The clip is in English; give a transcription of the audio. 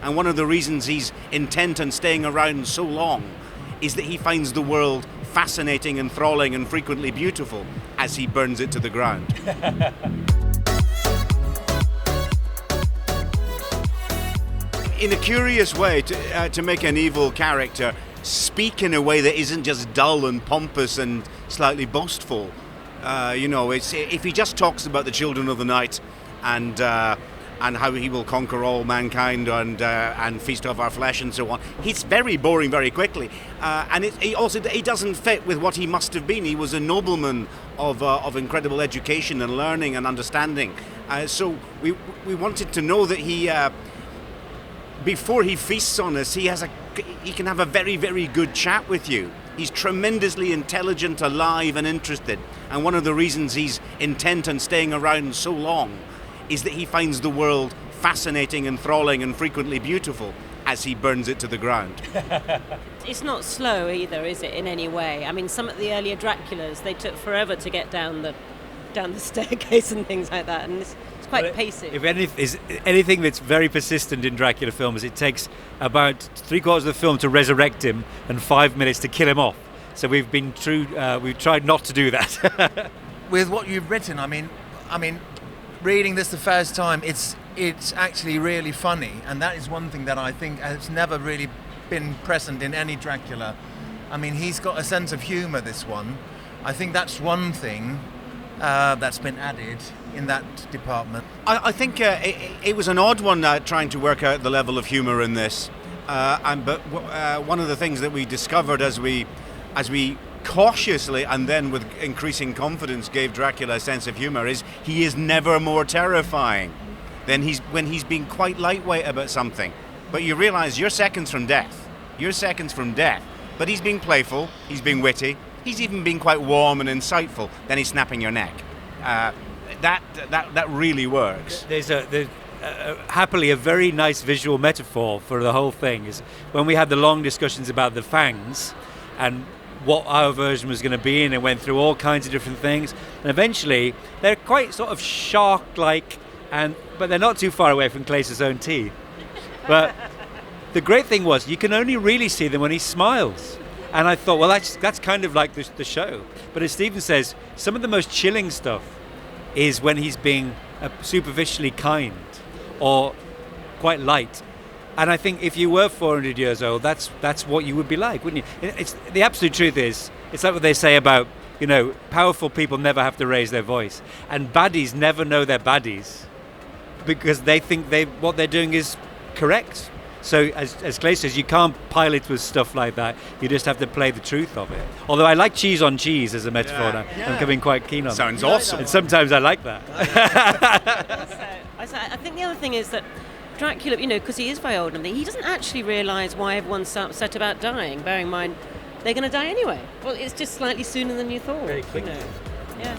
And one of the reasons he's intent on staying around so long is that he finds the world fascinating, enthralling, and frequently beautiful as he burns it to the ground. In a curious way, to make an evil character speak in a way that isn't just dull and pompous and slightly boastful. If he just talks about the children of the night and how he will conquer all mankind and feast off our flesh and so on, he's very boring very quickly. He doesn't fit with what he must have been. He was a nobleman of incredible education and learning and understanding. So we wanted to know that he. Before he feasts on us, he can have a very, very good chat with you. He's tremendously intelligent, alive, and interested. And one of the reasons he's intent on staying around so long is that he finds the world fascinating, enthralling, and frequently beautiful as he burns it to the ground. It's not slow either, is it, in any way? I mean, some of the earlier Draculas, they took forever to get down the staircase and things like that, and it's quite pacey. If anything that's very persistent in Dracula films, it takes about 3/4 of the film to resurrect him and 5 minutes to kill him off. So we've tried not to do that. With what you've written, I mean, reading this the first time, it's actually really funny, and that is one thing that I think has never really been present in any Dracula. I mean, he's got a sense of humour, this one. I think that's one thing that's been added in that department. I think it was an odd one trying to work out the level of humour in this. But one of the things that we discovered as we cautiously and then with increasing confidence gave Dracula a sense of humour is he is never more terrifying than when he's being quite lightweight about something. But you realise you're seconds from death. But he's being playful, he's being witty, he's even being quite warm and insightful. Then he's snapping your neck. That really works. There's happily a very nice visual metaphor for the whole thing is when we had the long discussions about the fangs and what our version was going to be, and it went through all kinds of different things, and eventually they're quite sort of shark-like, but they're not too far away from Claes' own teeth. But the great thing was you can only really see them when he smiles. And I thought, well, that's kind of like the show. But as Stephen says, some of the most chilling stuff is when he's being superficially kind or quite light. And I think if you were 400 years old, that's what you would be like, wouldn't you? It's the absolute truth is, it's like what they say about, powerful people never have to raise their voice, and baddies never know they're baddies because they think what they're doing is correct. So as Claes says, you can't pilot with stuff like that. You just have to play the truth of it. Although I like cheese on cheese as a metaphor now. Yeah. I'm coming quite keen on that. Sounds awesome. And sometimes I like that. I think the other thing is that Dracula, because he is very old and he doesn't actually realise why everyone's so upset about dying, bearing in mind they're going to die anyway. Well, it's just slightly sooner than you thought. Very quickly. Yeah.